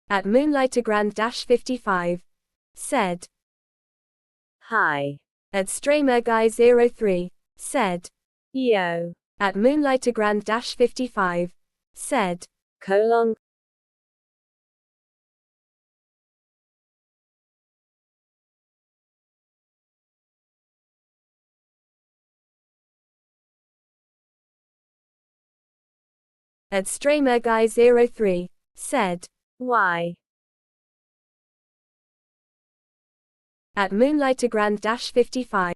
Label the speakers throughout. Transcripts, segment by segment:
Speaker 1: At Moonlightergrand-55. Said.
Speaker 2: Hi.
Speaker 1: At StramerGuy03. Said.
Speaker 2: Yo.
Speaker 1: At Moonlightergrand-55. Said.
Speaker 2: Colon.
Speaker 1: At StramerGuy03. Said.
Speaker 2: Why?
Speaker 1: At Moonlightergrand-55.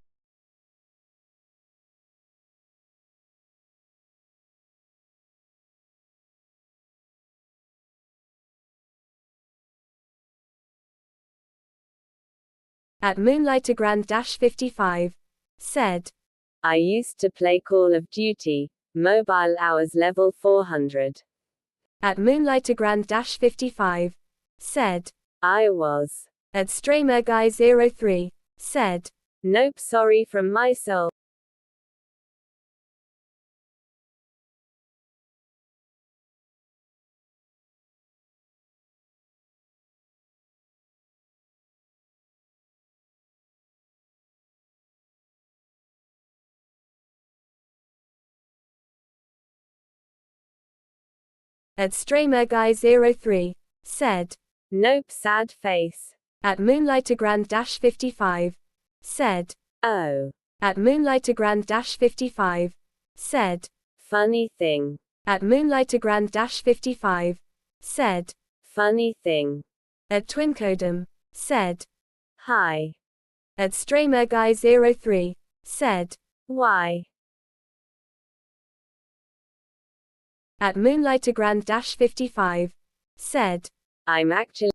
Speaker 1: At Moonlightergrand-55. Said.
Speaker 2: I used to play Call of Duty, Mobile Hours level 400.
Speaker 1: At Moonlightergrand-55. Said.
Speaker 2: I was.
Speaker 1: At StramerGuy03. Said.
Speaker 2: Nope, sorry from my soul.
Speaker 1: At StramerGuy03. Said.
Speaker 2: Nope, sad face.
Speaker 1: At Moonlightergrand-55. Said.
Speaker 2: Oh.
Speaker 1: At Moonlightergrand-55. Said.
Speaker 2: Funny thing.
Speaker 1: At Moonlightergrand-55. Said.
Speaker 2: Funny thing.
Speaker 1: At Codm. Said.
Speaker 2: Hi.
Speaker 1: At StramerGuy03. Said.
Speaker 2: Why?
Speaker 1: At Moonlightergrand-55. Said.
Speaker 2: I'm actually.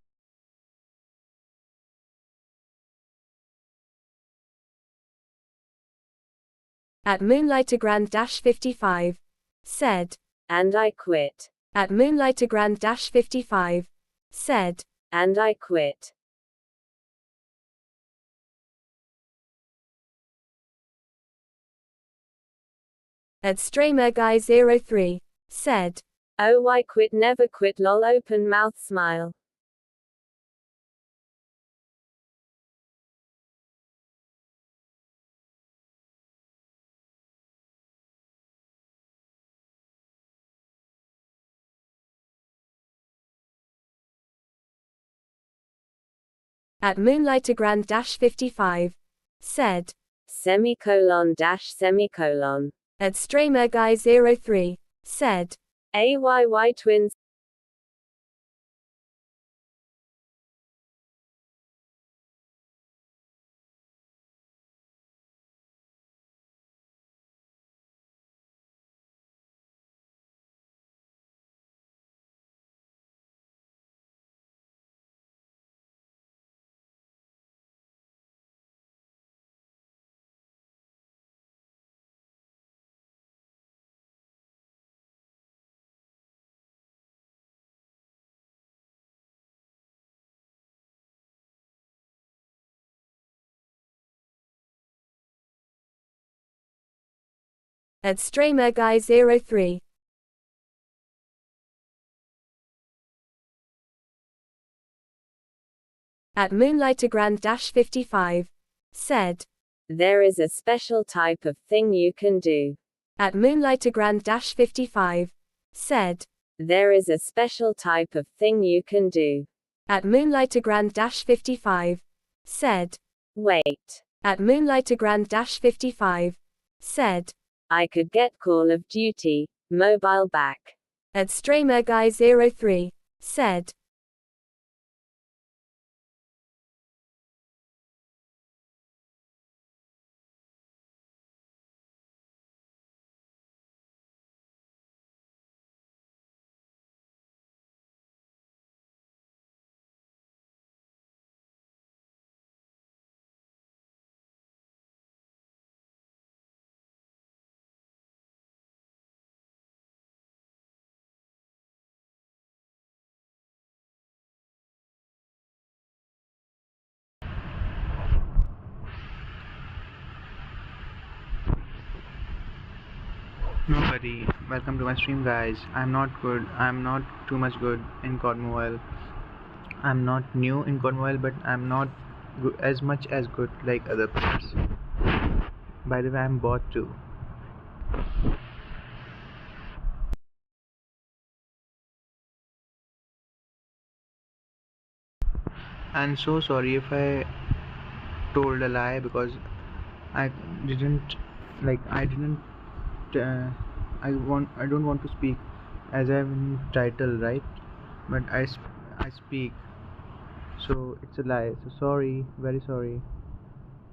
Speaker 1: At Moonlightergrand-55. Said.
Speaker 2: And I quit.
Speaker 1: At Moonlightergrand-55. Said.
Speaker 2: And I quit.
Speaker 1: At StramerGuy03. Said.
Speaker 2: Oh, why quit, never quit, lol, open mouth smile.
Speaker 1: At Moonlightergrand-55. Said.
Speaker 2: Semicolon dash semicolon.
Speaker 1: At StramerGuy03. Said.
Speaker 2: AYY twins.
Speaker 1: At StramerGuy03. At Moonlightergrand-55. Said.
Speaker 2: There is a special type of thing you can do.
Speaker 1: At Moonlightergrand-55. Said.
Speaker 2: There is a special type of thing you can do.
Speaker 1: At Moonlightergrand-55. Said.
Speaker 2: Wait.
Speaker 1: At Moonlightergrand-55. Said.
Speaker 2: I could get Call of Duty, Mobile back.
Speaker 1: At StramerGuy03. Said.
Speaker 3: Nobody. Welcome to my stream, guys. I'm not good. I'm not too much good in COD Mobile. I'm not new in Cornwall, but I'm not as much as good like other players. By the way, I'm bot too. I'm so sorry if I told a lie because I didn't I didn't I don't want to speak as I'm in title, right? But I speak, so it's a lie. So sorry, very sorry,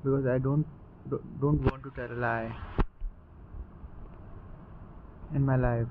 Speaker 3: because I don't want to tell a lie in my life.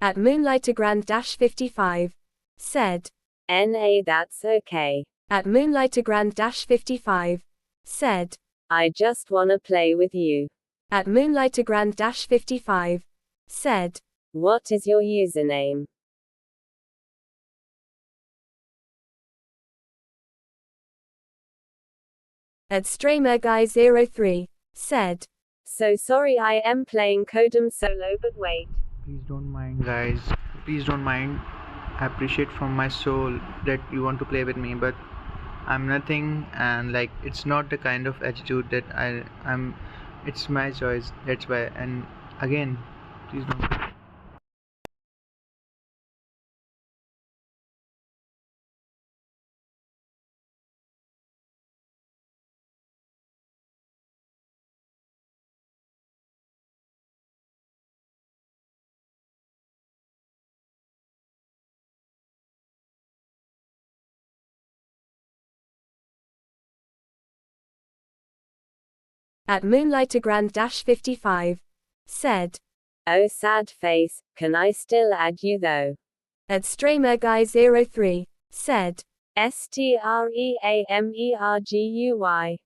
Speaker 1: At Moonlightergrand-55, said.
Speaker 2: NA, that's okay.
Speaker 1: At Moonlightergrand-55, said.
Speaker 2: I just wanna play with you.
Speaker 1: At Moonlightergrand-55, said.
Speaker 2: What is your username?
Speaker 1: At StreamerGuy03, said.
Speaker 2: So sorry, I am playing Codm solo, but wait.
Speaker 3: Please don't mind, guys. Please don't mind. I appreciate from my soul that you want to play with me, but I'm nothing, and like it's not the kind of attitude that I'm. It's my choice. That's why. And again, please don't.
Speaker 1: At Moonlightergrand-55, said.
Speaker 2: Oh, sad face, can I still add you though?
Speaker 1: At StreamerGuy03, said.
Speaker 2: StreamerGuy.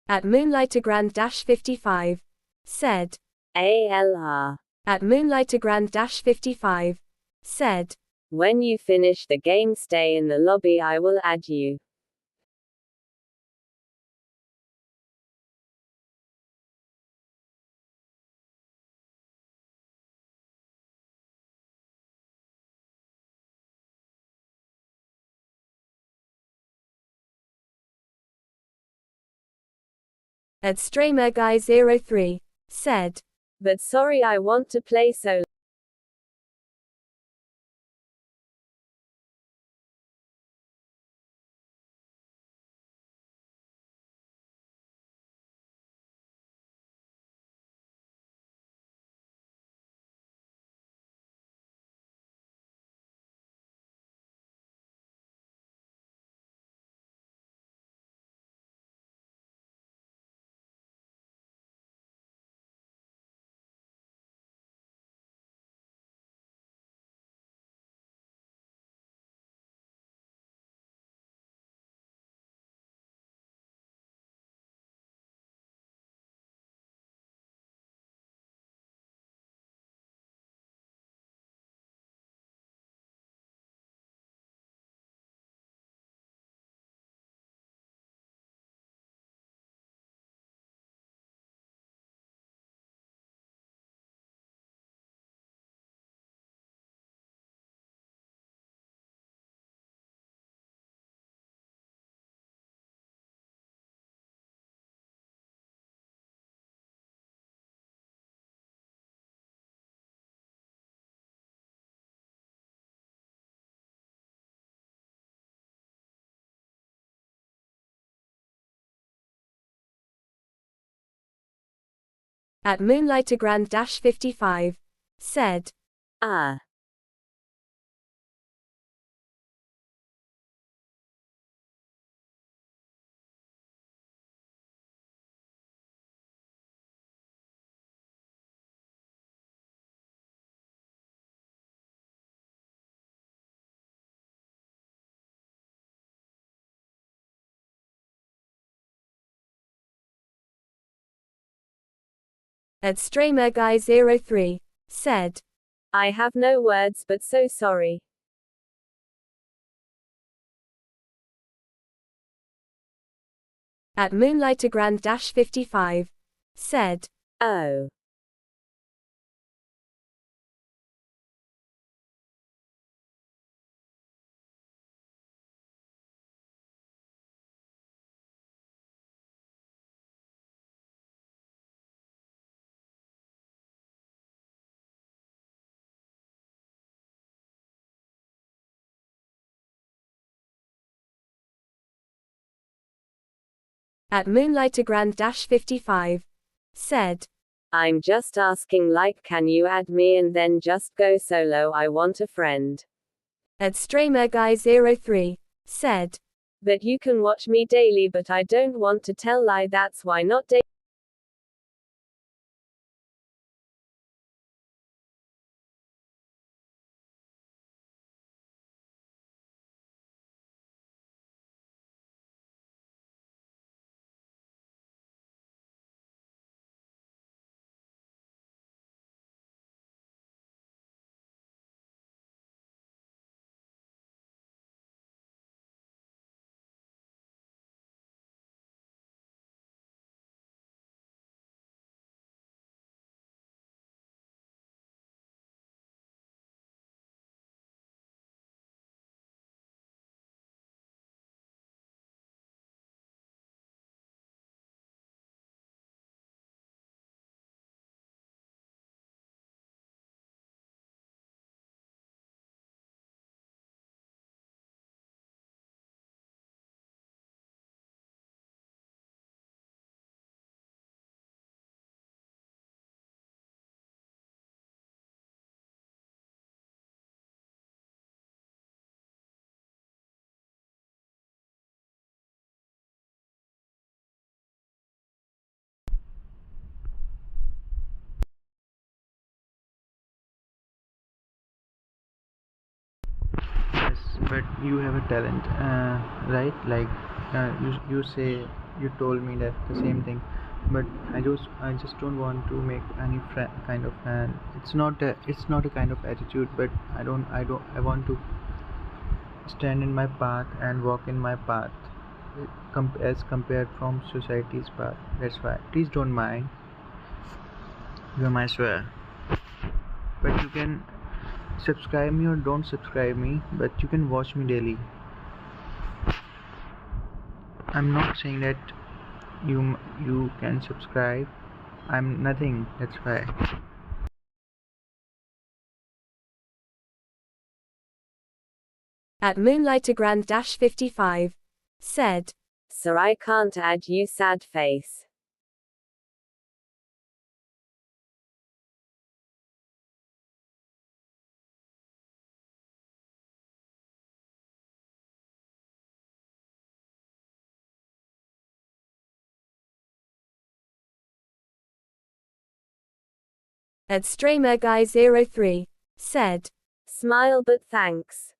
Speaker 1: At Moonlightergrand-55 said.
Speaker 2: ALR.
Speaker 1: At Moonlightergrand-55 said.
Speaker 2: When you finish the game, stay in the lobby, I will add you.
Speaker 1: At StreamerGuy03 said.
Speaker 2: But sorry, I want to play solo.
Speaker 1: At Moonlightergrand-55 said.
Speaker 2: Ah.
Speaker 1: At StreamerGuy03 said.
Speaker 2: I have no words, but so sorry.
Speaker 1: At Moonlightergrand-55 said.
Speaker 2: Oh.
Speaker 1: At Moonlightergrand-55 said.
Speaker 2: I'm just asking, like, can you add me and then just go solo? I want a friend.
Speaker 1: At StreamerGuy03 said.
Speaker 2: But you can watch me daily, but I don't want to tell lie, that's why not daily.
Speaker 3: Yes, but you have a talent, right? Like you say you told me that the same thing, but I just don't want to make any kind of fan. It's not a kind of attitude, but I want to stand in my path and walk in my path, as compared from society's path. That's why. Please don't mind. You're my swear. But you can subscribe me or don't subscribe me, but you can watch me daily. I'm not saying that you can subscribe. I'm nothing. That's why.
Speaker 1: At Moonlightergrand-55 said,
Speaker 2: Sir, I can't add you, sad face.
Speaker 1: at StreamerGuy03 said,
Speaker 2: Smile but thanks.